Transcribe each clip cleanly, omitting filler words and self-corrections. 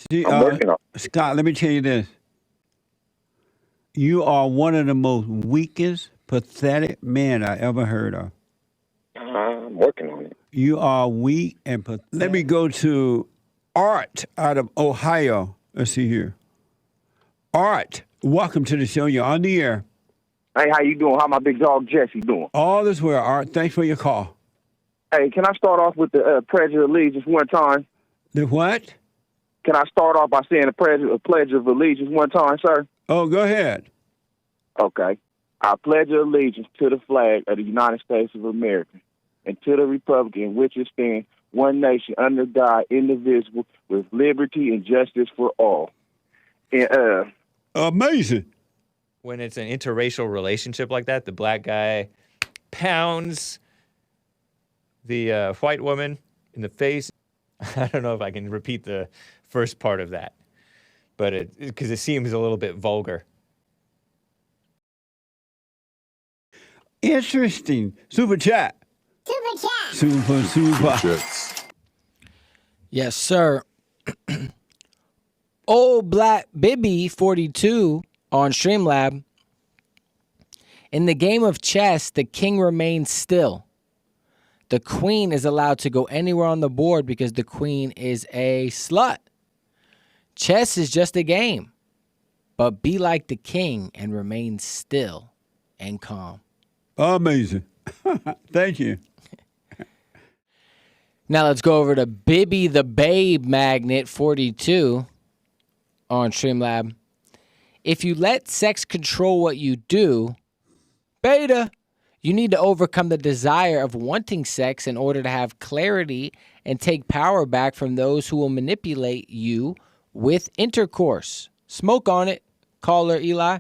See, I'm working on it. Scott, let me tell you this. You are one of the most weakest, pathetic men I ever heard of. I'm working on it. You are weak and pathetic. Let me go to Art out of Ohio. Let's see here. Art, welcome to the show. You're on the air. Hey, how you doing? How my big dog Jesse doing? All is well, Art. Thanks for your call. Hey, can I start off with the Pledge of Allegiance one time? The what? Can I start off by saying the Pledge of Allegiance one time, sir? Oh, go ahead. Okay. I pledge allegiance to the flag of the United States of America and to the republic in which it stands, one nation under God, indivisible, with liberty and justice for all. And, Amazing. When it's an interracial relationship like that, the black guy pounds the white woman in the face. I don't know if I can repeat the first part of that, but because it seems a little bit vulgar. Interesting. Super chat. Super. Jets. Yes, sir. Old Black Bibby 42 on Streamlab. In the game of chess, the king remains still. The queen is allowed to go anywhere on the board because the queen is a slut. Chess is just a game, but be like the king and remain still and calm. Amazing. Thank you. Now let's go over to Bibby the Babe Magnet 42 on Streamlab. If you let sex control what you do, beta, you need to overcome the desire of wanting sex in order to have clarity and take power back from those who will manipulate you with intercourse. Smoke on it, caller Eli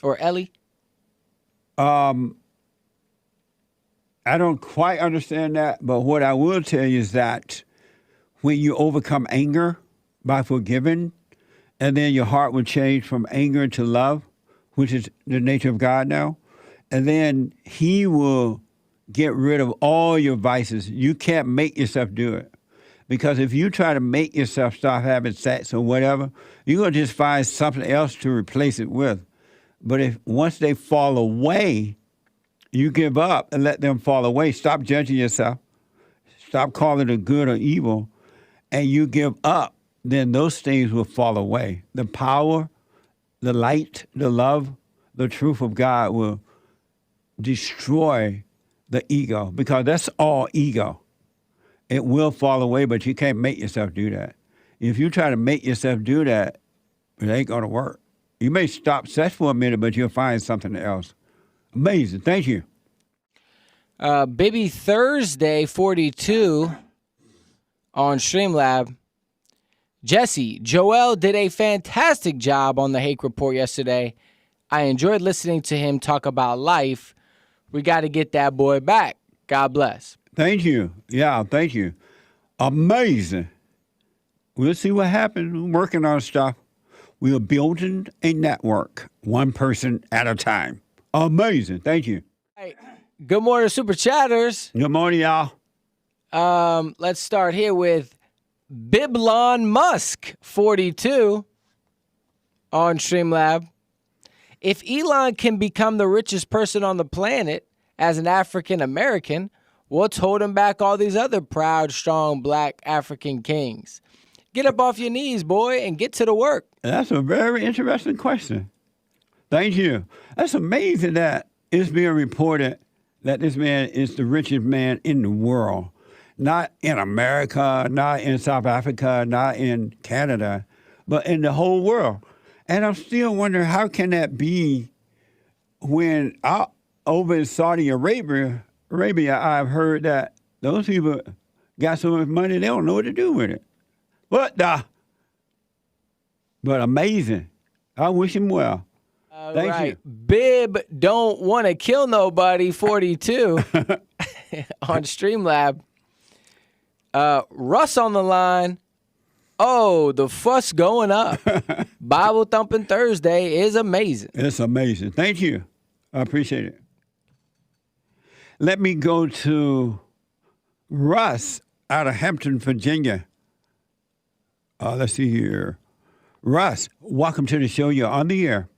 or Ellie. I don't quite understand that, but what I will tell you is that when you overcome anger by forgiving, and then your heart will change from anger to love, which is the nature of God now, and then he will get rid of all your vices. You can't make yourself do it. Because if you try to make yourself stop having sex or whatever, you're going to just find something else to replace it with. But if once they fall away, you give up and let them fall away. Stop judging yourself. Stop calling it good or evil. And you give up, then those things will fall away. The power, the light, the love, the truth of God will destroy the ego, because that's all ego. It will fall away, but you can't make yourself do that. If you try to make yourself do that, it ain't going to work. You may stop sex for a minute, but you'll find something else. Amazing. Thank you. Bibby Thursday 42 on Streamlab. Jesse, Joel did a fantastic job on the Hake Report yesterday. I enjoyed listening to him talk about life. We got to get that boy back. God bless. Thank you. Yeah, thank you. Amazing. We'll see what happens. We're working on stuff. We are building a network, one person at a time. Amazing. Thank you. Hey, good morning, Super Chatters. Good morning, y'all. Let's start here with Biblon Musk 42 on Streamlab. If Elon can become the richest person on the planet as an African American, what's holding back all these other proud, strong black African kings? Get up off your knees, boy, and get to the work. That's a very interesting question. Thank you. That's amazing that it's being reported that this man is the richest man in the world. Not in America, not in South Africa, not in Canada, but in the whole world. And I'm still wondering, how can that be when over in Saudi Arabia, I've heard that those people got so much money, they don't know what to do with it. But amazing. I wish him well. Thank you. Bib don't want to kill nobody 42 on Streamlab. Russ on the line. Oh, the fuss going up. Bible Thumping Thursday is amazing. It's amazing. Thank you. I appreciate it. Let me go to Russ out of Hampton, Virginia. Let's see here. Russ, welcome to the show. You're on the air.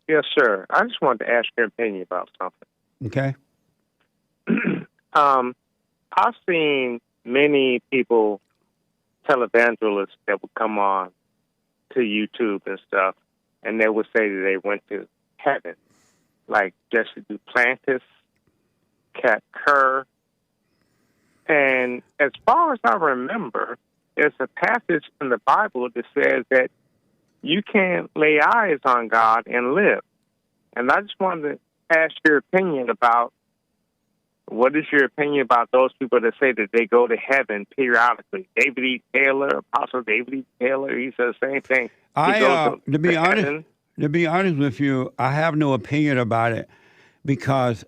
Yes, sir. I just wanted to ask your opinion about something. Okay. I've seen many people, televangelists, that would come on to YouTube and stuff, and they would say that they went to heaven, like Jesse Duplantis, Kat Kerr. And as far as I remember, there's a passage in the Bible that says that you can't lay eyes on God and live. And I just wanted to ask your opinion about, what is your opinion about those people that say that they go to heaven periodically? David E. Taylor, Apostle David E. Taylor, he says the same thing. To be honest with you, I have no opinion about it because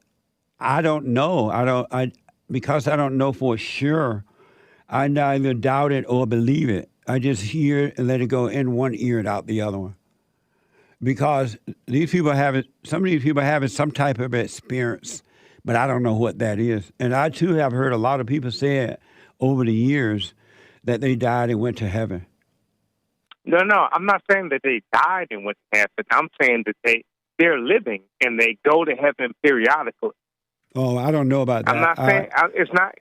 I don't know. Because I don't know for sure. I neither doubt it or believe it. I just hear it and let it go in one ear and out the other one. Because some of these people have some type of experience, but I don't know what that is. And I too have heard a lot of people say it over the years that they died and went to heaven. No, I'm not saying that they died and went to heaven. I'm saying that they're living and they go to heaven periodically. Oh, I don't know about that. I'm not saying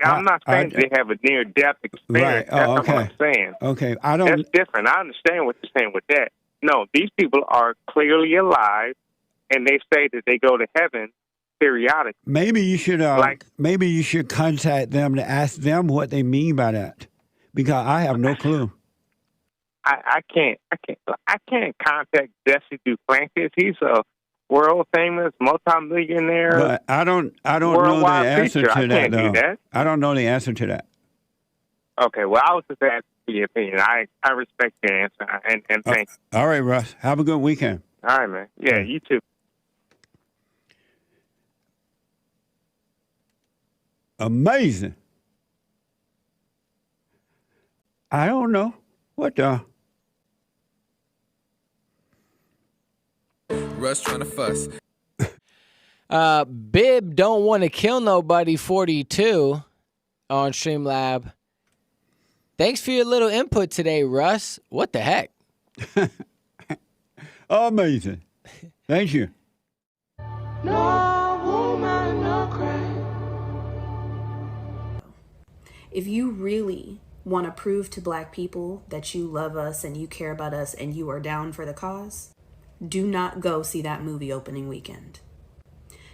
I'm not saying they have a near-death experience. Right. Oh, That's not what I'm saying. Okay, That's different. I understand what you're saying with that. No, these people are clearly alive, and they say that they go to heaven periodically. Maybe you should contact them to ask them what they mean by that, because I have no clue. I can't contact Jesse Duplantis. He's a world famous multimillionaire. But I don't know the answer to that, though. Do that. I don't know the answer to that. Okay, well, I was just asking for your opinion. I respect your answer, and thank you. All right, Russ. Have a good weekend. All right, man. Yeah, you too. Amazing. I don't know. What the? Russ trying to fuss. Bib don't want to kill nobody 42 on Streamlab. Thanks for your little input today, Russ. What the heck? Amazing. Thank you. No woman, no cry. If you really want to prove to Black people that you love us and you care about us and you are down for the cause, do not go see that movie opening weekend.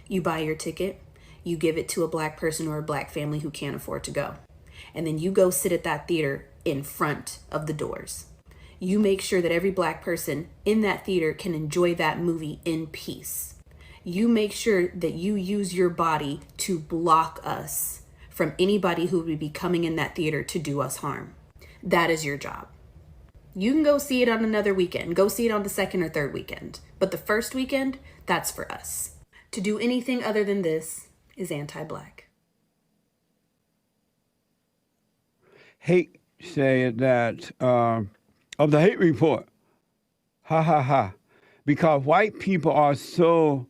You buy your ticket, you give it to a Black person or a Black family who can't afford to go. And then you go sit at that theater in front of the doors. You make sure that every Black person in that theater can enjoy that movie in peace. You make sure that you use your body to block us from anybody who would be coming in that theater to do us harm. That is your job. You can go see it on another weekend. Go see it on the second or third weekend. But the first weekend, that's for us. To do anything other than this is anti-Black. Hate said that of the hate report. Ha ha ha. Because white people are so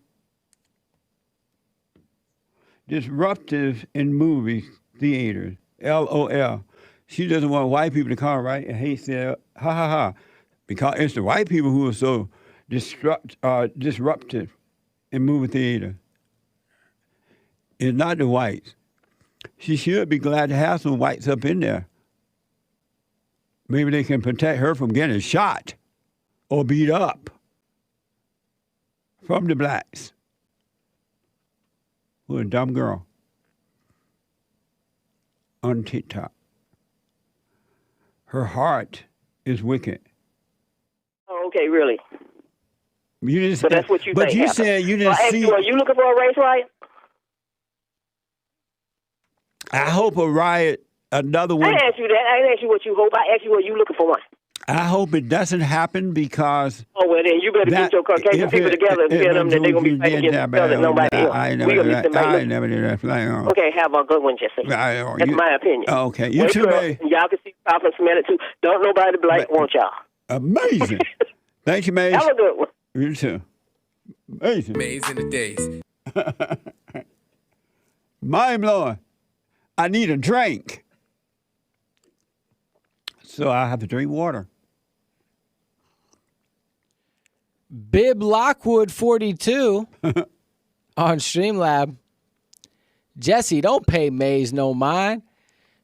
disruptive in movie theaters. LOL. She doesn't want white people to come, right? And Hate said, ha ha ha. Because it's the white people who are so disruptive in movie theater. It's not the whites. She should be glad to have some whites up in there. Maybe they can protect her from getting shot or beat up from the blacks. What a dumb girl on TikTok. Her heart is wicked. Oh, okay, really? You didn't So that's what you but think you happened. said you didn't I asked see. you, are you looking for a race riot? I hope a riot, another I one. didn't ask you that. I didn't ask you what you hope. I asked you, are you looking for one? I hope it doesn't happen because. Oh, well, then you better get your Caucasian people together and tell them that they're going to be fighting against each other. Nobody else. I never did that. Okay, have a good one, Jesse. That's my opinion. Okay, you Wait too, till babe. y'all can see Pop and smell it, too. Don't nobody Black want y'all. Amazing. Thank you, Maze. Have a good one. You too. Amazing. Maze in the days. Mind blowing. I need a drink. So I have to drink water. Bib Lockwood 42 on Streamlab. Jesse, don't pay Maze no mind.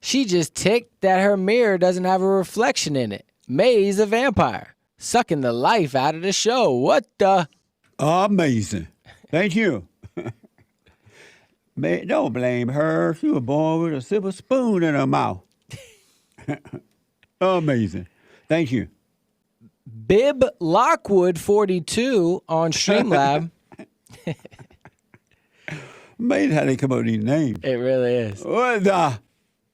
She just ticked that her mirror doesn't have a reflection in it. Maze a vampire, sucking the life out of the show. What the? Amazing. Thank you. Don't blame her. She was born with a silver spoon in her mouth. Amazing. Thank you. Bib Lockwood 42 on Streamlab. Amazing how they come up with these names. It really is. What the?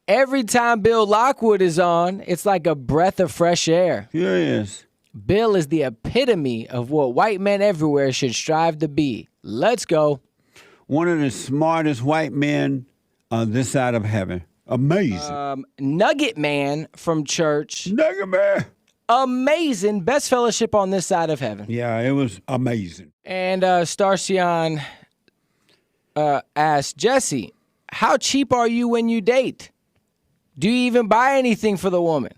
Every time Bill Lockwood is on, it's like a breath of fresh air. Yes. Bill is the epitome of what white men everywhere should strive to be. Let's go. One of the smartest white men on this side of heaven. Amazing. Nugget Man from church. Nugget Man. Amazing. Best fellowship on this side of heaven. Yeah, it was amazing. And Starcion asked, Jesse, how cheap are you when you date? Do you even buy anything for the woman?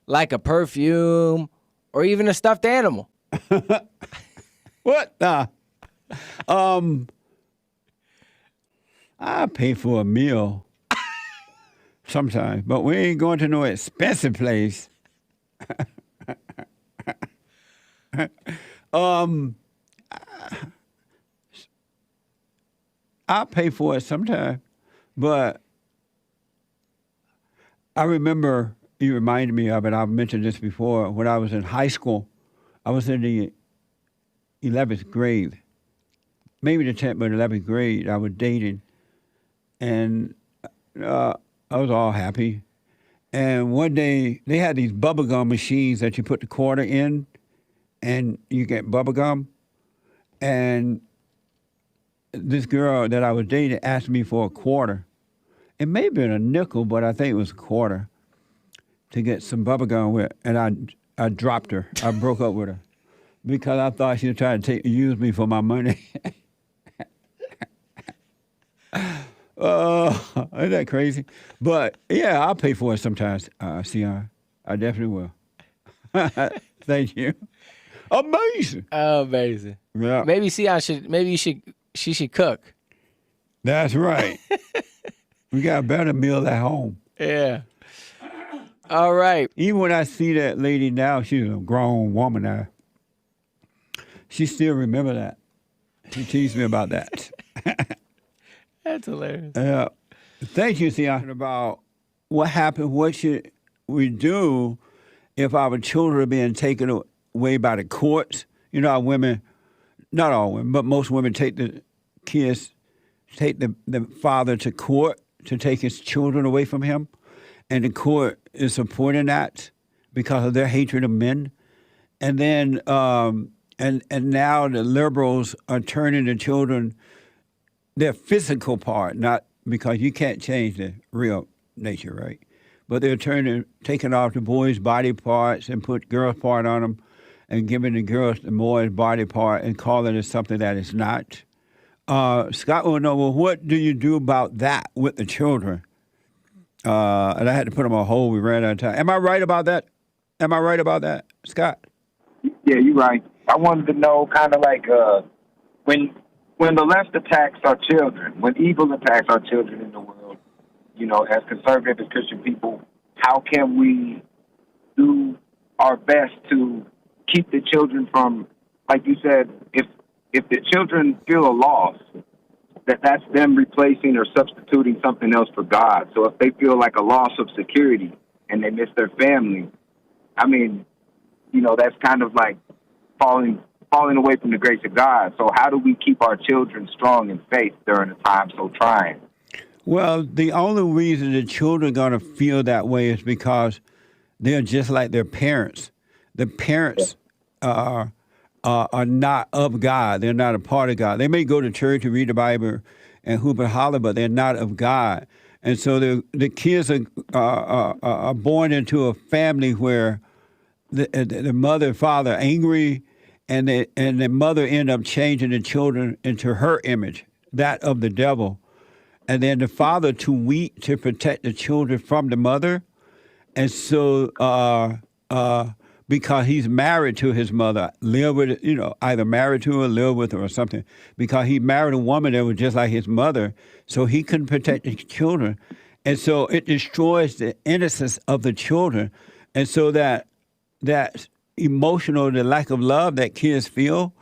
Like a perfume or even a stuffed animal? What the? I pay for a meal sometimes, but we ain't going to no expensive place. I pay for it sometimes, but I remember, you reminded me of it, I've mentioned this before, when I was in high school, I was in the 11th grade, maybe the 10th, but 11th grade, I was dating, and I was all happy. And one day, they had these bubblegum machines that you put the quarter in, and you get bubblegum. And this girl that I was dating asked me for a quarter. It may have been a nickel, but I think it was a quarter to get some bubblegum with. And I dropped her. I broke up with her because I thought she was trying to use me for my money. Isn't that crazy? But yeah, I'll pay for it sometimes, Sion. I definitely will. Thank you. Amazing. Amazing. Yeah. Maybe she should cook. That's right. We got a better meal at home. Yeah. All right. Even when I see that lady now, she's a grown woman now. She still remember that. She teased me about that. That's hilarious. Thank you, Sion, about what happened, what should we do if our children are being taken away by the courts. You know, our women, not all women, but most women take the kids, take the father to court to take his children away from him. And the court is supporting that because of their hatred of men. And then, and now the liberals are turning the children, their physical part, not because you can't change the real nature, right? But they're taking off the boys' body parts and put girls' part on them and giving the girls the boys' body part and calling it something that it's not. Scott will know, well, what do you do about that with the children? And I had to put them on hold. We ran out of time. Am I right about that? Am I right about that, Scott? Yeah, you're right. I wanted to know kind of like when the left attacks our children, when evil attacks our children in the world, you know, as conservative as Christian people, how can we do our best to keep the children from, like you said, if the children feel a loss, that's them replacing or substituting something else for God. So if they feel like a loss of security and they miss their family, I mean, you know, that's kind of like falling away from the grace of God. So how do we keep our children strong in faith during a time so trying? Well, the only reason the children are going to feel that way is because they're just like their parents. The parents are not of God. They're not a part of God. They may go to church and read the Bible and hoop and holler, but they're not of God. And so the kids are born into a family where the mother and father are angry, and the mother end up changing the children into her image, that of the devil. And then the father too weak to protect the children from the mother. And so, because he's married to his mother, live with, either married to her, live with her or something, because he married a woman that was just like his mother, so he couldn't protect his children. And so it destroys the innocence of the children. And so that emotional, the lack of love that kids feel,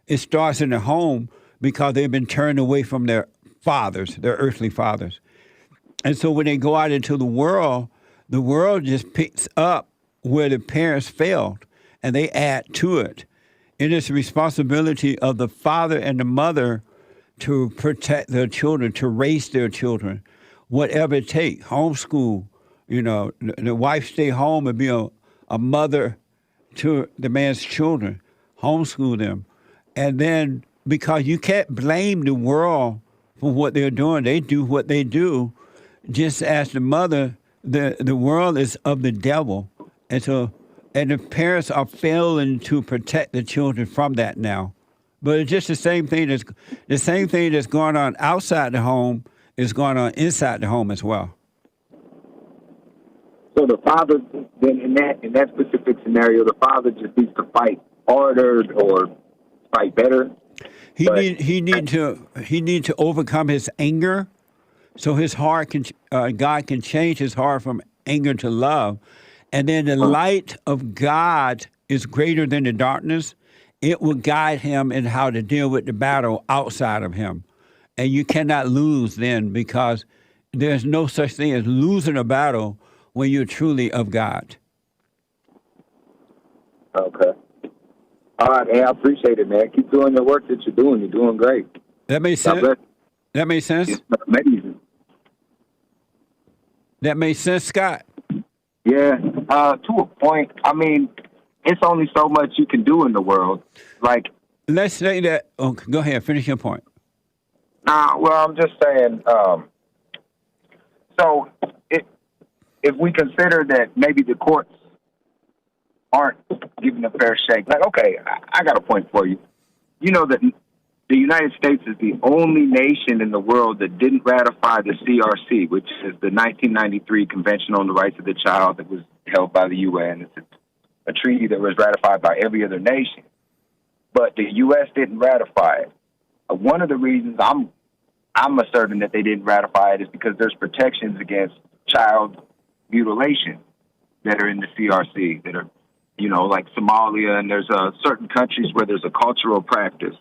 it starts in the home because they've been turned away from their fathers, their earthly fathers. And so when they go out into the world just picks up where the parents failed, and they add to it. It is the responsibility of the father and the mother to protect their children, to raise their children, whatever it takes. Homeschool, the wife stay home and be a mother to the man's children. Homeschool them. And then, because you can't blame the world for what they're doing. They do what they do. Just as the mother, the world is of the devil. And the parents are failing to protect the children from that now. But it's just the same thing that's going on outside the home is going on inside the home as well. So the father, then in that specific scenario, the father just needs to fight harder or fight better. He need to overcome his anger, so his heart God can change his heart from anger to love, and then the light of God is greater than the darkness. It will guide him in how to deal with the battle outside of him, and you cannot lose then, because there's no such thing as losing a battle when you're truly of God. Okay. All right, man. I appreciate it, man. Keep doing the work that you're doing. You're doing great. That makes sense? That makes sense? It's amazing. That makes sense, Scott? Yeah. To a point. I mean, it's only so much you can do in the world. Like, let's say that. Oh, go ahead. Finish your point. Well, I'm just saying. So, if we consider that maybe the courts aren't giving a fair shake, like, okay, I got a point for you. You know that the United States is the only nation in the world that didn't ratify the CRC, which is the 1993 Convention on the Rights of the Child that was held by the UN. It's a treaty that was ratified by every other nation. But the U.S. didn't ratify it. One of the reasons I'm asserting that they didn't ratify it is because there's protections against child mutilation that are in the CRC, that are, like Somalia, and there's certain countries where there's a cultural practice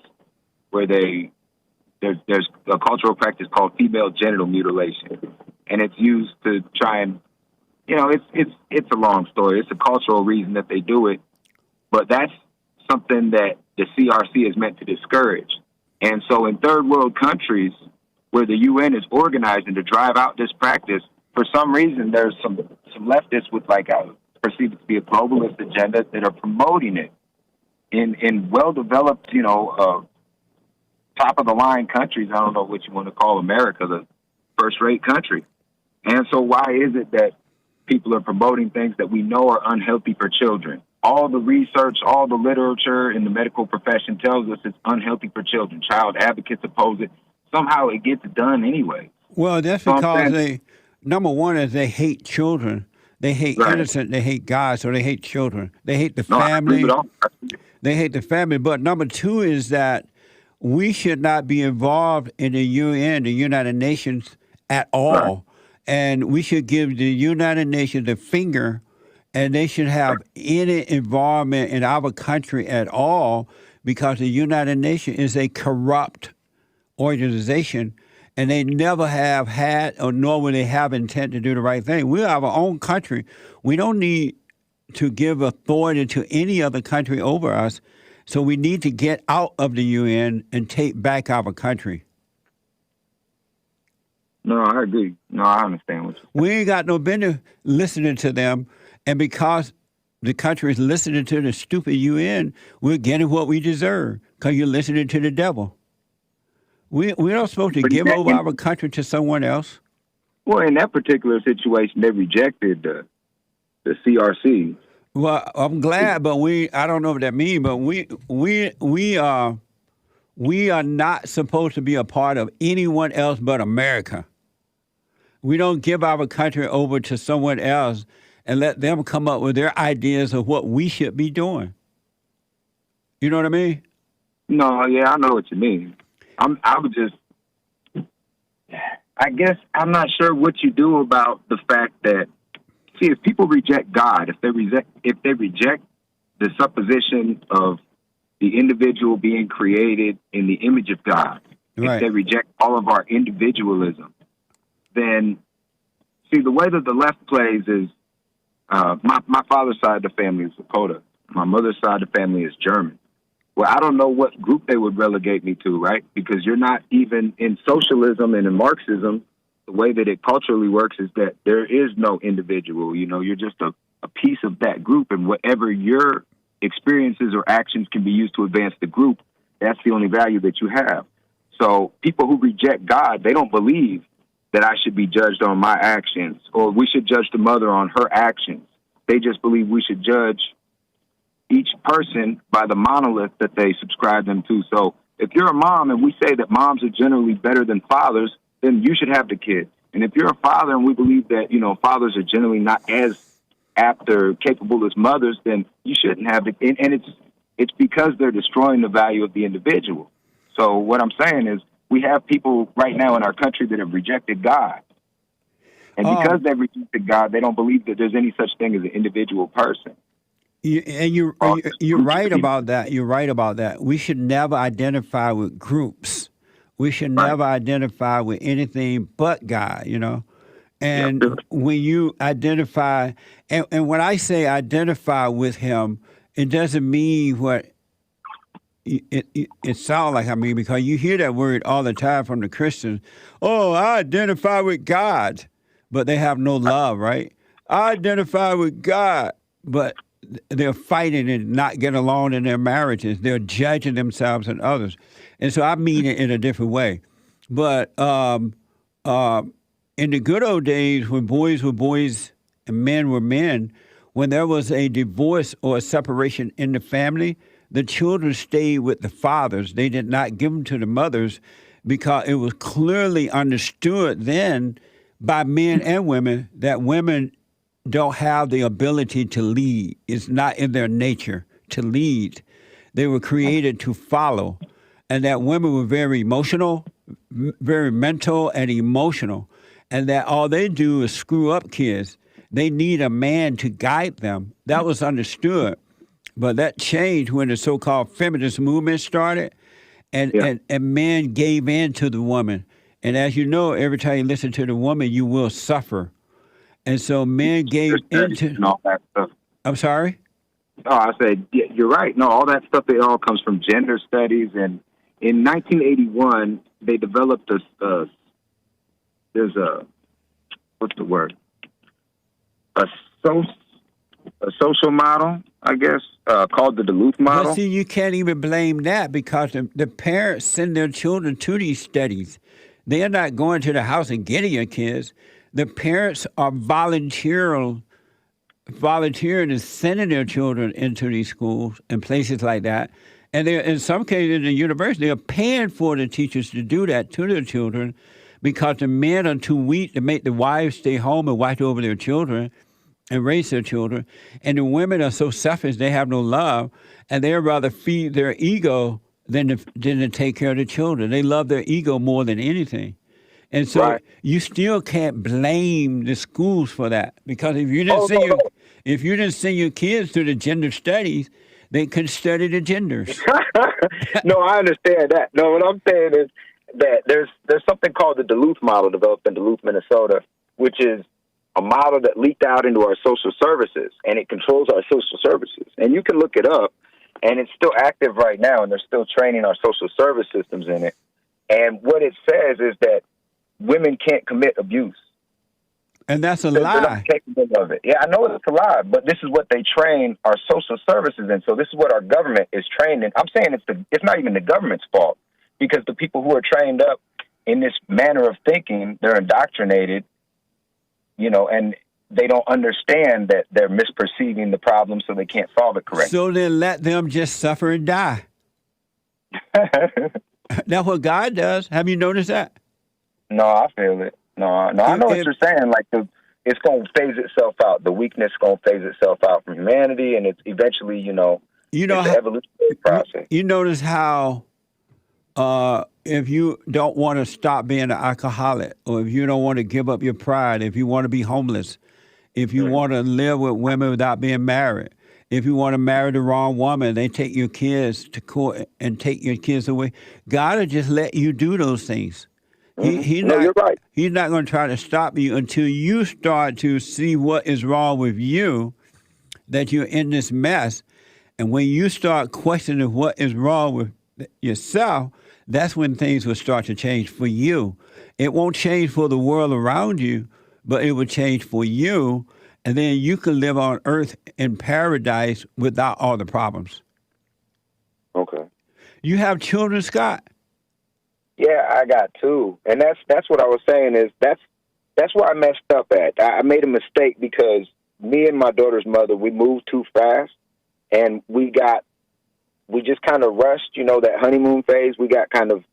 where there's a cultural practice called female genital mutilation, and it's used to try and, it's a long story. It's a cultural reason that they do it, but that's something that the CRC is meant to discourage. And so in third world countries where the UN is organizing to drive out this practice, for some reason there's some leftists with perceived to be a globalist agenda that are promoting it in well-developed, top-of-the-line countries. I don't know what you want to call America, the first-rate country. And so why is it that people are promoting things that we know are unhealthy for children? All the research, all the literature in the medical profession tells us it's unhealthy for children. Child advocates oppose it. Somehow it gets done anyway. Well, that's because number one is they hate children. They hate innocent. They hate God, so they hate children. They hate the family. They hate the family. But number two is that we should not be involved in the UN, the United Nations, at all. Right. And we should give the United Nations the finger, and they should have any involvement in our country at all, because the United Nations is a corrupt organization, and they never have had, or nor will they have intent to do the right thing. We have our own country. We don't need to give authority to any other country over us. So we need to get out of the UN and take back our country. No, I agree. No, I understand what you're saying. We ain't got no business listening to them. And because the country is listening to the stupid UN, we're getting what we deserve, because you're listening to the devil. We're not supposed to give over our country to someone else. Well, in that particular situation, they rejected the CRC. Well, I'm glad, but I don't know what that means, but we are not supposed to be a part of anyone else but America. We don't give our country over to someone else and let them come up with their ideas of what we should be doing. You know what I mean? No, yeah, I know what you mean. I guess I'm not sure what you do about the fact that, see, if people reject God, if they reject the supposition of the individual being created in the image of God, Right. if they reject all of our individualism, then, see, the way that the left plays is, my father's side of the family is Lakota. My mother's side of the family is German. Well, I don't know what group they would relegate me to, right? Because you're not even in socialism and in Marxism. The way that it culturally works is that there is no individual. You know, you're just a piece of that group, and whatever your experiences or actions can be used to advance the group, that's the only value that you have. So people who reject God, they don't believe that I should be judged on my actions, or we should judge the mother on her actions. They just believe we should judge each person by the monolith that they subscribe them to. So if you're a mom and we say that moms are generally better than fathers, then you should have the kid. And if you're a father and we believe that, you know, fathers are generally not as apt or capable as mothers, then you shouldn't have the kid. And it's because they're destroying the value of the individual. So what I'm saying is we have people right now in our country that have rejected God. And because they've rejected God, they don't believe that there's any such thing as an individual person. You're right about that. You're right about that. We should never identify with groups. We should never identify with anything but God, you know. And when you identify, and when I say identify with him, it doesn't mean what it sounds like I mean, because you hear that word all the time from the Christians. Oh, I identify with God, but they have no love, right? I identify with God, but they're fighting and not getting along in their marriages. They're judging themselves and others. And so I mean it in a different way. But in the good old days when boys were boys and men were men, when there was a divorce or a separation in the family, the children stayed with the fathers. They did not give them to the mothers because it was clearly understood then by men and women that women don't have the ability to lead. It's not in their nature to lead. They were created to follow. And that women were very emotional, very mental and emotional. And that all they do is screw up kids. They need a man to guide them. That was understood. But that changed when the so-called feminist movement started. And men gave in to the woman. And as you know, every time you listen to the woman, you will suffer. And so men gave into all that stuff. I'm sorry? No, I said, yeah, you're right. No, all that stuff, it all comes from gender studies. And in 1981, they developed this, what's the word? A social model, I guess, called the Duluth model. But see, you can't even blame that because the parents send their children to these studies. They're not going to the house and getting your kids. The parents are volunteering and sending their children into these schools and places like that. And they're, in some cases, in the university, they're paying for the teachers to do that to their children because the men are too weak to make the wives stay home and watch over their children and raise their children. And the women are so selfish, they have no love, and they'd rather feed their ego than to take care of the children. They love their ego more than anything. And so you still can't blame the schools for that because if you didn't send your kids to the gender studies, they could study the genders. No, I understand that. No, what I'm saying is that there's something called the Duluth model developed in Duluth, Minnesota, which is a model that leaked out into our social services, and it controls our social services. And you can look it up, and it's still active right now, and they're still training our social service systems in it. And what it says is that women can't commit abuse. And that's a They're lie. not capable of it. Yeah, I know it's a lie, but this is what they train our social services in. So this is what our government is trained in. I'm saying it's not even the government's fault because the people who are trained up in this manner of thinking, they're indoctrinated, you know, and they don't understand that they're misperceiving the problem so they can't solve it correctly. So then let them just suffer and die. That's what God does. Have you noticed that? No, I feel it. No, I know what you're saying. Like it's going to phase itself out. The weakness going to phase itself out from humanity, and it's eventually, You know it's an how, evolutionary process. you notice how if you don't want to stop being an alcoholic, or if you don't want to give up your pride, if you want to be homeless, if you want to live with women without being married, if you want to marry the wrong woman, they take your kids to court and take your kids away. God will just let you do those things. You're right. He's not going to try to stop you until you start to see what is wrong with you, that you're in this mess. And when you start questioning what is wrong with yourself, that's when things will start to change for you. It won't change for the world around you, but it will change for you. And then you can live on earth in paradise without all the problems. Okay. You have children, Scott? Yeah, I got two, and that's what I was saying. Is that's where I messed up at. I made a mistake because me and my daughter's mother, we moved too fast, and we just kind of rushed. That honeymoon phase. We got kind of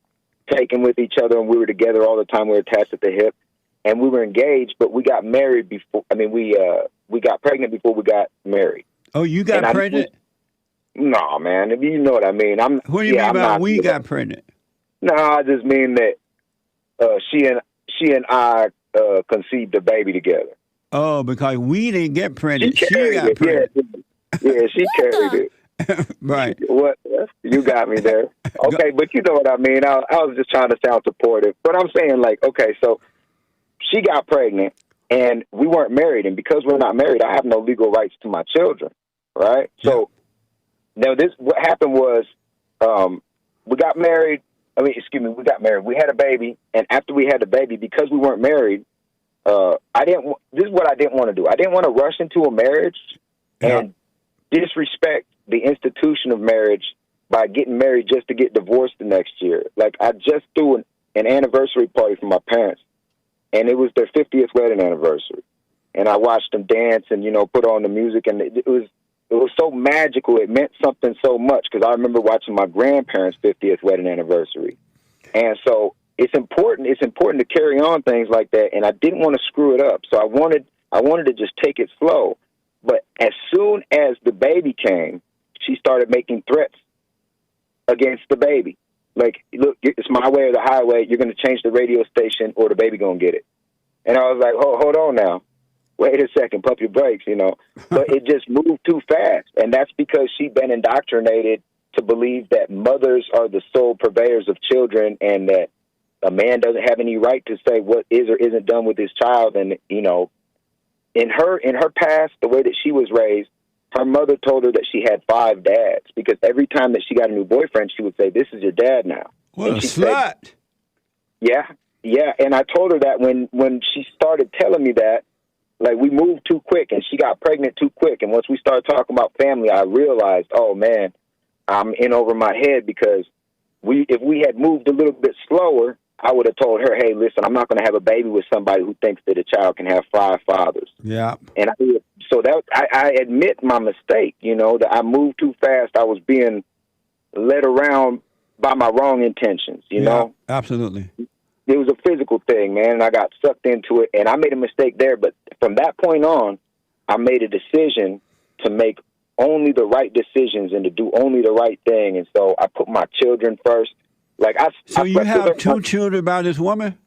taken with each other, and we were together all the time. We were attached at the hip, and we were engaged, but we got married before. I mean, we got pregnant before we got married. Oh, you got pregnant? No, man. If you know what I mean. What do you mean by we got pregnant? No, I just mean that she and I conceived a baby together. Oh, because we didn't get pregnant. She got it. pregnant. Yeah, she carried it. Right. What? You got me there. Okay, but you know what I mean. I was just trying to sound supportive. But I'm saying, like, okay, so she got pregnant, and we weren't married. And because we're not married, I have no legal rights to my children, right? Yeah. So now what happened was we got married. We got married. We had a baby, and after we had the baby, because we weren't married, this is what I didn't want to do. I didn't want to rush into a marriage and disrespect the institution of marriage by getting married just to get divorced the next year. Like, I just threw an anniversary party for my parents, and it was their 50th wedding anniversary. And I watched them dance and, put on the music, and it was so magical. It meant something so much because I remember watching my grandparents' 50th wedding anniversary. And so it's important to carry on things like that, and I didn't want to screw it up. So I wanted to just take it slow. But as soon as the baby came, she started making threats against the baby. Like, look, it's my way or the highway. You're going to change the radio station or the baby going to get it. And I was like, hold on now. Wait a second, pump your brakes, But it just moved too fast. And that's because she'd been indoctrinated to believe that mothers are the sole purveyors of children and that a man doesn't have any right to say what is or isn't done with his child. And, in her past, the way that she was raised, her mother told her that she had 5 dads because every time that she got a new boyfriend, she would say, "This is your dad now." What a slut. Said, yeah. And I told her that when she started telling me that, like, we moved too quick and she got pregnant too quick. And once we started talking about family, I realized, oh, man, I'm in over my head because if we had moved a little bit slower, I would have told her, hey, listen, I'm not going to have a baby with somebody who thinks that a child can have 5 fathers. Yeah. And I admit my mistake, that I moved too fast. I was being led around by my wrong intentions, you know? Absolutely. It was a physical thing, man, and I got sucked into it, and I made a mistake there. But from that point on, I made a decision to make only the right decisions and to do only the right thing. And so I put my children first. So you have 2 children by this woman?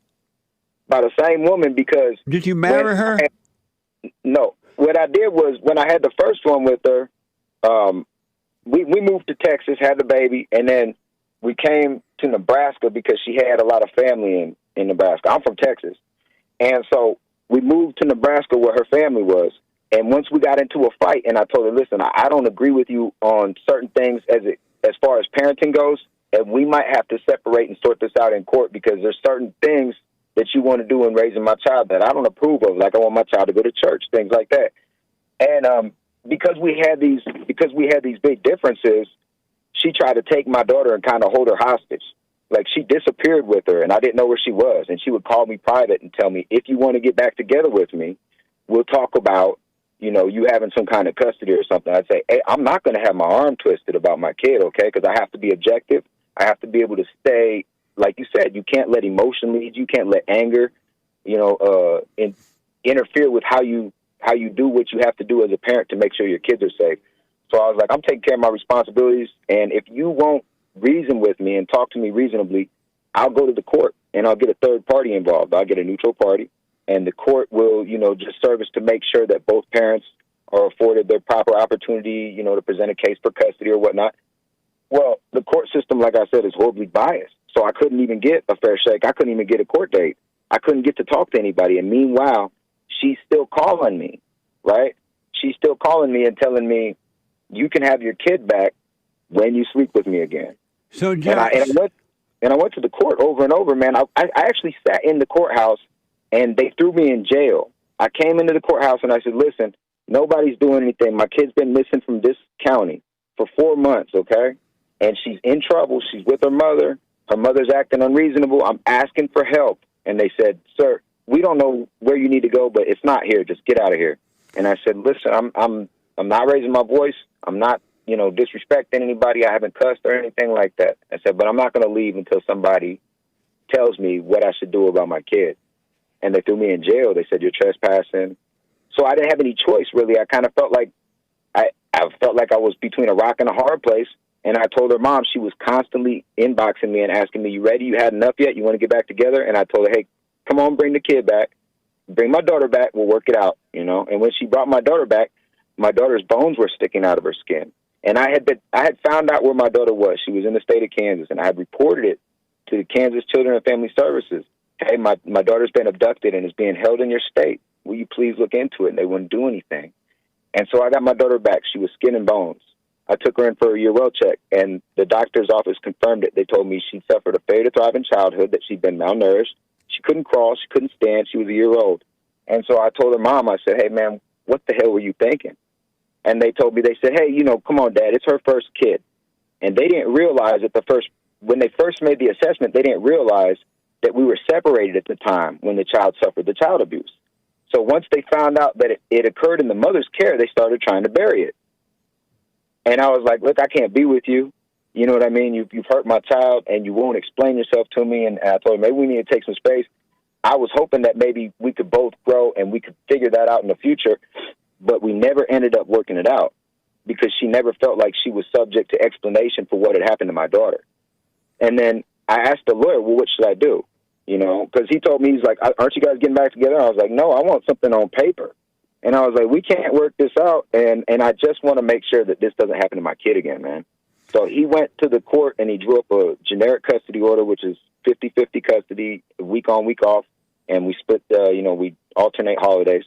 By the same woman, because... Did you marry her? No. What I did was, when I had the first one with her, we moved to Texas, had the baby, and then we came to Nebraska because she had a lot of family in Nebraska. I'm from Texas. And so we moved to Nebraska where her family was. And once we got into a fight, and I told her, listen, I don't agree with you on certain things as far as parenting goes, and we might have to separate and sort this out in court because there's certain things that you want to do in raising my child that I don't approve of. Like, I want my child to go to church, things like that. And because we had these big differences, she tried to take my daughter and kind of hold her hostage. Like, she disappeared with her, and I didn't know where she was. And she would call me private and tell me, if you want to get back together with me, we'll talk about, you having some kind of custody or something. I'd say, hey, I'm not going to have my arm twisted about my kid, okay, because I have to be objective. I have to be able to stay, like you said, you can't let emotion lead you. You can't let anger, interfere with how you do what you have to do as a parent to make sure your kids are safe. So I was like, I'm taking care of my responsibilities, and if you won't reason with me and talk to me reasonably, I'll go to the court and I'll get a third party involved. I'll get a neutral party, and the court will, just service to make sure that both parents are afforded their proper opportunity, to present a case for custody or whatnot. Well, the court system, like I said, is horribly biased. So I couldn't even get a fair shake. I couldn't even get a court date. I couldn't get to talk to anybody. And meanwhile, she's still calling me, right? She's still calling me and telling me, you can have your kid back when you sleep with me again. So, Josh, and I went to the court over and over, man. I actually sat in the courthouse, and they threw me in jail. I came into the courthouse, and I said, listen, nobody's doing anything. My kid's been missing from this county for 4 months, okay? And she's in trouble. She's with her mother. Her mother's acting unreasonable. I'm asking for help. And they said, sir, we don't know where you need to go, but it's not here. Just get out of here. And I said, listen, I'm not raising my voice. I'm not, disrespecting anybody. I haven't cussed or anything like that. I said, but I'm not going to leave until somebody tells me what I should do about my kid. And they threw me in jail. They said, you're trespassing. So I didn't have any choice, really. I kind of felt like I felt like I was between a rock and a hard place. And I told her mom, she was constantly inboxing me and asking me, you ready? You had enough yet? You want to get back together? And I told her, hey, come on, bring the kid back. Bring my daughter back. We'll work it out, And when she brought my daughter back, my daughter's bones were sticking out of her skin. And I had found out where my daughter was. She was in the state of Kansas, and I had reported it to the Kansas Children and Family Services. Hey, my daughter's been abducted and is being held in your state. Will you please look into it? And they wouldn't do anything. And so I got my daughter back. She was skin and bones. I took her in for a year well check, and the doctor's office confirmed it. They told me she'd suffered a failure to thrive in childhood, that she'd been malnourished. She couldn't crawl. She couldn't stand. She was a year old. And so I told her mom, I said, hey, man, what the hell were you thinking? And they told me, they said, hey, come on, Dad, it's her first kid. And they didn't realize when they first made the assessment, they didn't realize that we were separated at the time when the child suffered the child abuse. So once they found out that it occurred in the mother's care, they started trying to bury it. And I was like, look, I can't be with you. You know what I mean? You've hurt my child, and you won't explain yourself to me. And I told her, maybe we need to take some space. I was hoping that maybe we could both grow and we could figure that out in the future. But we never ended up working it out because she never felt like she was subject to explanation for what had happened to my daughter. And then I asked the lawyer, well, what should I do? Because he told me, he's like, aren't you guys getting back together? I was like, no, I want something on paper. And I was like, we can't work this out. And I just want to make sure that this doesn't happen to my kid again, man. So he went to the court and he drew up a generic custody order, which is 50-50 custody, week on, week off. And we split, we alternate holidays.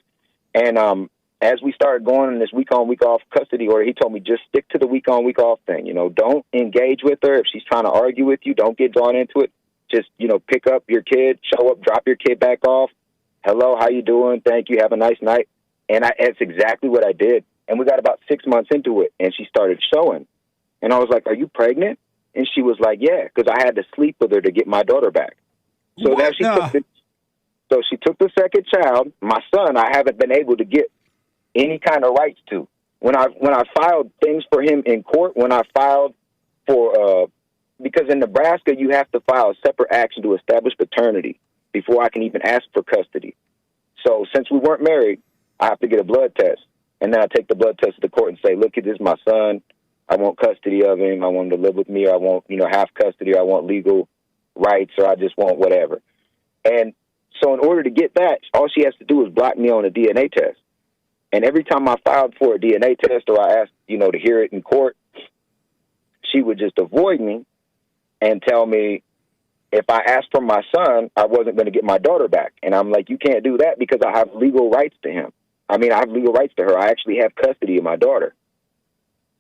And as we started going in this week on, week off custody order, he told me just stick to the week on, week off thing. Don't engage with her. If she's trying to argue with you, don't get drawn into it. Just, pick up your kid, show up, drop your kid back off. Hello, how you doing? Thank you. Have a nice night. And that's exactly what I did. And we got about 6 months into it, and she started showing. And I was like, are you pregnant? And she was like, yeah, because I had to sleep with her to get my daughter back. So now she took the second child. My son, I haven't been able to get any kind of rights to. When I filed things for him in court, when I filed for because in Nebraska you have to file a separate action to establish paternity before I can even ask for custody. So since we weren't married, I have to get a blood test, and then I take the blood test to the court and say, look, this is my son. I want custody of him. I want him to live with me. Or I want half custody. Or I want legal rights, or I just want whatever. And so in order to get that, all she has to do is block me on a DNA test. And every time I filed for a DNA test or I asked, to hear it in court, she would just avoid me and tell me if I asked for my son, I wasn't going to get my daughter back. And I'm like, you can't do that because I have legal rights to him. I have legal rights to her. I actually have custody of my daughter.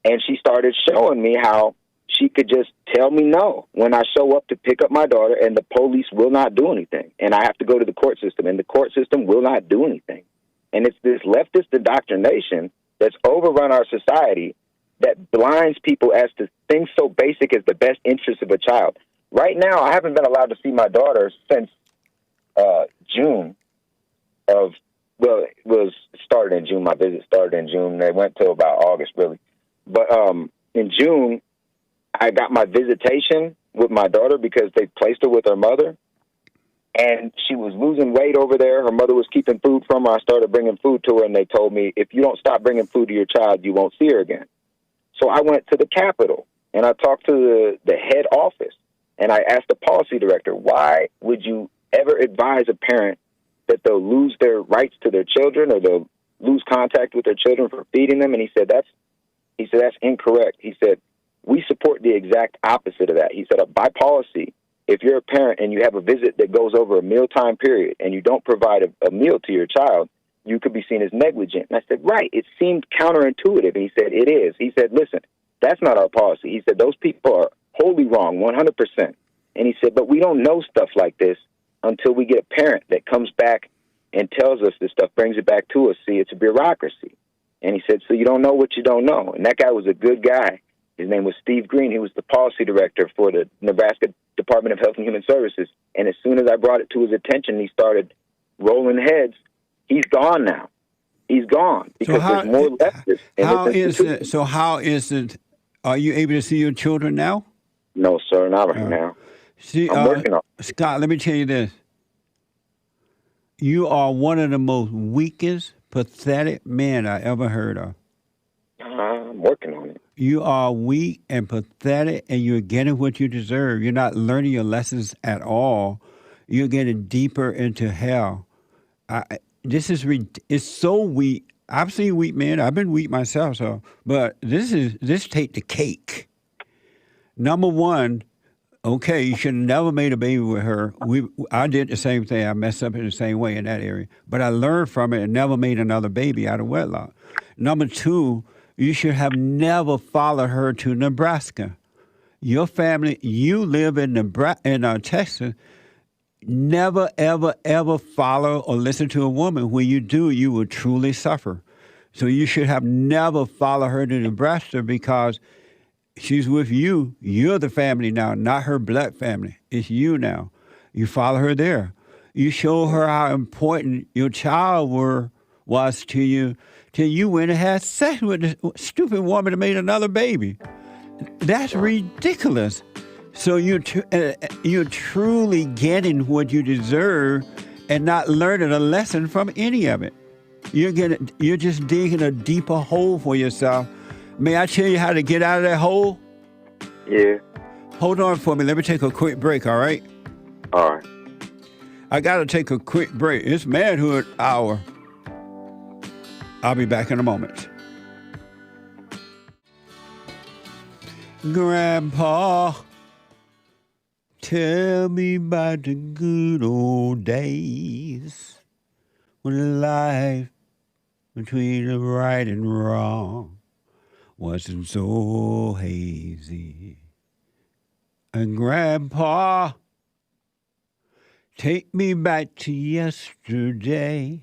And she started showing me how she could just tell me no when I show up to pick up my daughter, and the police will not do anything. And I have to go to the court system, and the court system will not do anything. And it's this leftist indoctrination that's overrun our society that blinds people as to things so basic as the best interest of a child. Right now, I haven't been allowed to see my daughter since June of, well, it was started in June. My visit started in June. They went till about August, really. But in June, I got my visitation with my daughter because they placed her with her mother. And she was losing weight over there. Her mother was keeping food from her. I started bringing food to her, and they told me, if you don't stop bringing food to your child, you won't see her again. So I went to the Capitol, and I talked to the head office, and I asked the policy director, why would you ever advise a parent that they'll lose their rights to their children or they'll lose contact with their children for feeding them? And he said, that's incorrect. He said, we support the exact opposite of that. He said, by policy, if you're a parent and you have a visit that goes over a mealtime period and you don't provide a meal to your child, you could be seen as negligent. And I said, right. It seemed counterintuitive. And he said, it is. He said, listen, that's not our policy. He said, those people are wholly wrong, 100%. And he said, but we don't know stuff like this until we get a parent that comes back and tells us this stuff, brings it back to us. See, it's a bureaucracy. And he said, so you don't know what you don't know. And that guy was a good guy. His name was Steve Green. He was the policy director for the Nebraska Department of Health and Human Services. And as soon as I brought it to his attention, he started rolling heads. He's gone now. He's gone because there's more leftists in this institution. So how is it? Are you able to see your children now? No, sir, not right now. See, I'm working on it. Scott, let me tell you this. You are one of the most weakest, pathetic men I ever heard of. I'm working on it. You are weak and pathetic, and you're getting what you deserve. You're not learning your lessons at all. You're getting deeper into hell. It's so weak. I've seen weak men. I've been weak myself. But this take the cake. Number one, okay, you should have never made a baby with her. I did the same thing. I messed up in the same way in that area. But I learned from it and never made another baby out of wedlock. Number two, you should have never followed her to Nebraska. Your family, you live in Texas. Never, ever, ever follow or listen to a woman. When you do, you will truly suffer. So you should have never followed her to Nebraska because she's with you. You're the family now, not her blood family. It's you now. You follow her there. You show her how important your child was to you till you went and had sex with this stupid woman that made another baby. That's ridiculous. So you're truly getting what you deserve and not learning a lesson from any of it. You're just digging a deeper hole for yourself. May I tell you how to get out of that hole? Yeah. Hold on for me. Let me take a quick break, all right? All right. I got to take a quick break. It's Manhood Hour. I'll be back in a moment. Grandpa, tell me about the good old days when life between the right and wrong wasn't so hazy. And Grandpa, take me back to yesterday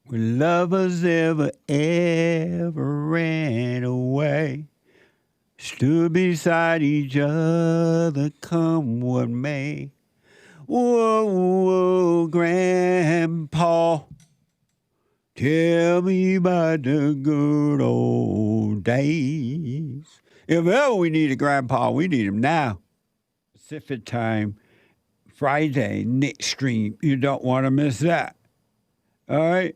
when lovers ever ran away, stood beside each other, come what may. Whoa, whoa, Grandpa, tell me about the good old days. If ever we need a grandpa, we need him now. Pacific time, Friday, Nick Stream. You don't want to miss that. All right?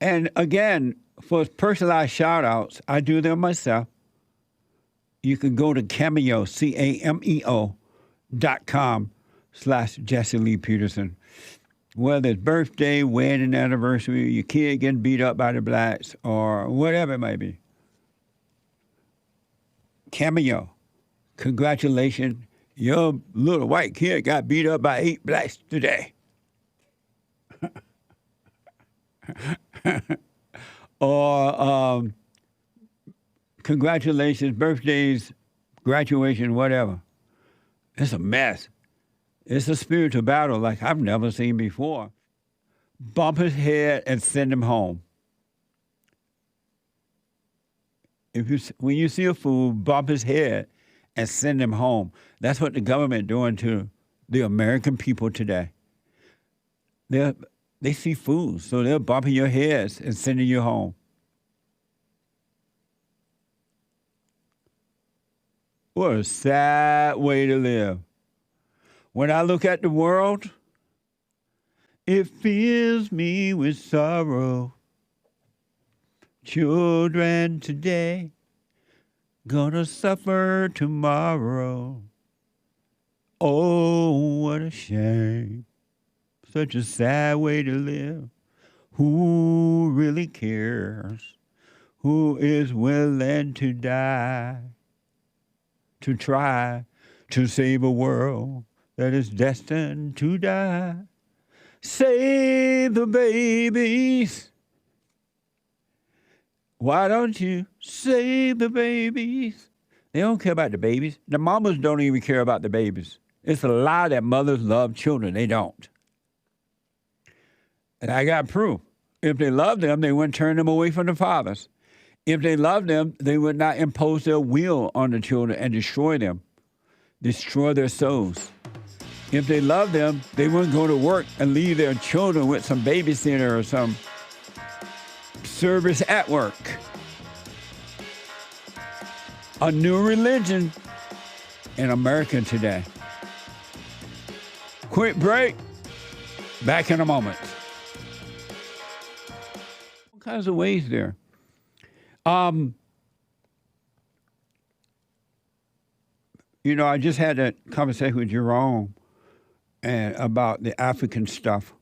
And again, for personalized shout-outs, I do them myself. You can go to Cameo, CAMEO.com/Jesse Lee Peterson. Whether it's birthday, wedding anniversary, your kid getting beat up by the blacks, or whatever it may be. Cameo. Congratulations. Your little white kid got beat up by 8 blacks today. Or congratulations, birthdays, graduation, whatever. It's a mess. It's a spiritual battle like I've never seen before. Bump his head and send him home. When you see a fool, bump his head and send him home. That's what the government doing to the American people today. They see fools, so they're bumping your heads and sending you home. What a sad way to live. When I look at the world, it fills me with sorrow. Children today gonna suffer tomorrow. Oh, what a shame. Such a sad way to live. Who really cares? Who is willing to die? To try to save a world that is destined to die. Save the babies. Why don't you save the babies? They don't care about the babies. The mamas don't even care about the babies. It's a lie that mothers love children. They don't. And I got proof. If they loved them, they wouldn't turn them away from the fathers. If they loved them, they would not impose their will on the children and destroy them, destroy their souls. If they loved them, they wouldn't go to work and leave their children with some babysitter or some service at work. A new religion in America today. Quick break. Back in a moment. All kinds of ways there. You know, I just had that conversation with Jerome and about the African stuff.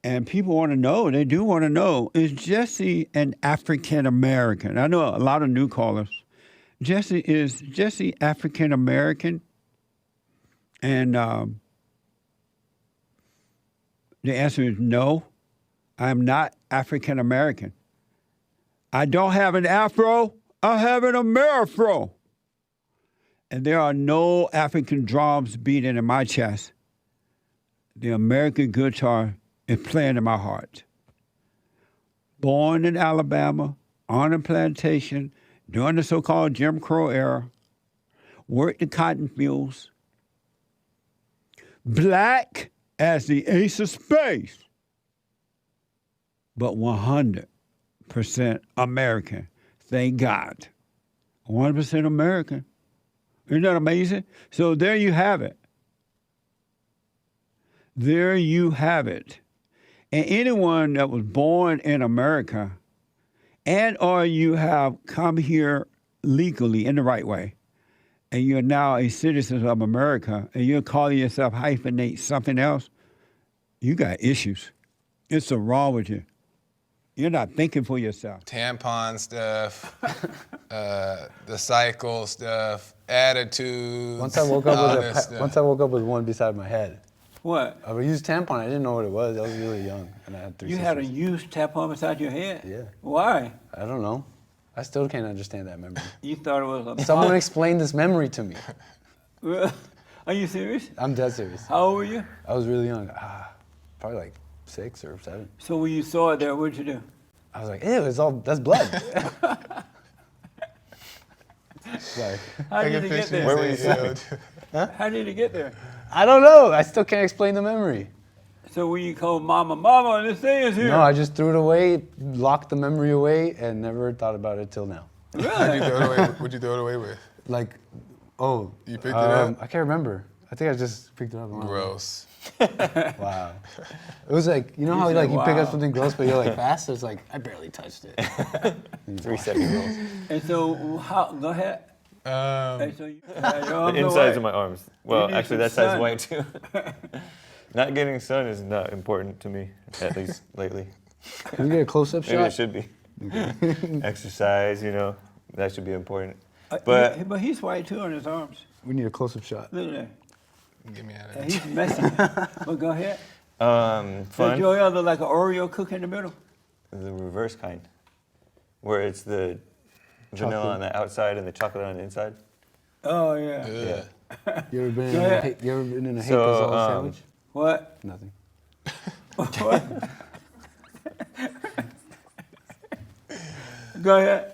And people want to know, they do want to know, is Jesse an African American? I know a lot of new callers. Is Jesse African American? And the answer is no, I'm not African American. I don't have an afro, I have an Amerifro. And there are no African drums beating in my chest. The American guitar is playing in my heart. Born in Alabama, on a plantation, during the so-called Jim Crow era, worked the cotton fields. Black as the ace of spades, but 100% American. Thank God. 100% American. Isn't that amazing? So there you have it. There you have it. And anyone that was born in America and or you have come here legally in the right way, and you're now a citizen of America, and you're calling yourself hyphenate something else, you got issues. It's so wrong with you. You're not thinking for yourself. Tampon stuff, the cycle stuff, attitudes. Once I woke up with one beside my head. What? I would use tampon. I didn't know what it was. I was really young, and I had 3 You sisters. had a used tampon beside your head? Yeah. Why? I don't know. I still can't understand that memory. You thought it was a... Someone explained this memory to me. Are you serious? I'm dead serious. How old were you? I was really young. Probably like 6 or 7. So when you saw it there, what'd you do? I was like, ew, that's blood. Sorry. How did it get there? Where were you sitting? How did it get there? I don't know. I still can't explain the memory. So when you called Mama, this thing is here. No, I just threw it away, locked the memory away, and never thought about it till now. Really? What'd you throw it away with? Like, You picked it up? I can't remember. I think I just picked it up. Gross. Wow. It was like, you know how like you pick up something gross, but you're like fast? It's like, I barely touched it. 3-second rules. And so, go ahead. And so The insides of my arms. Well, actually, that side's white too. Not getting sun is not important to me, at least lately. Can we get a close-up shot? Maybe it should be. Exercise, that should be important. But he's white too on his arms. We need a close-up shot. Look at that. Get me out of Yeah, here. he's messy. But go ahead. Fun. So Joel look like an Oreo cookie in the middle. The reverse kind, where it's the vanilla on the outside and the chocolate on the inside. Oh yeah. Yeah. You ever been in a hate So, Gonzalez sandwich? What? Nothing. What? Go ahead.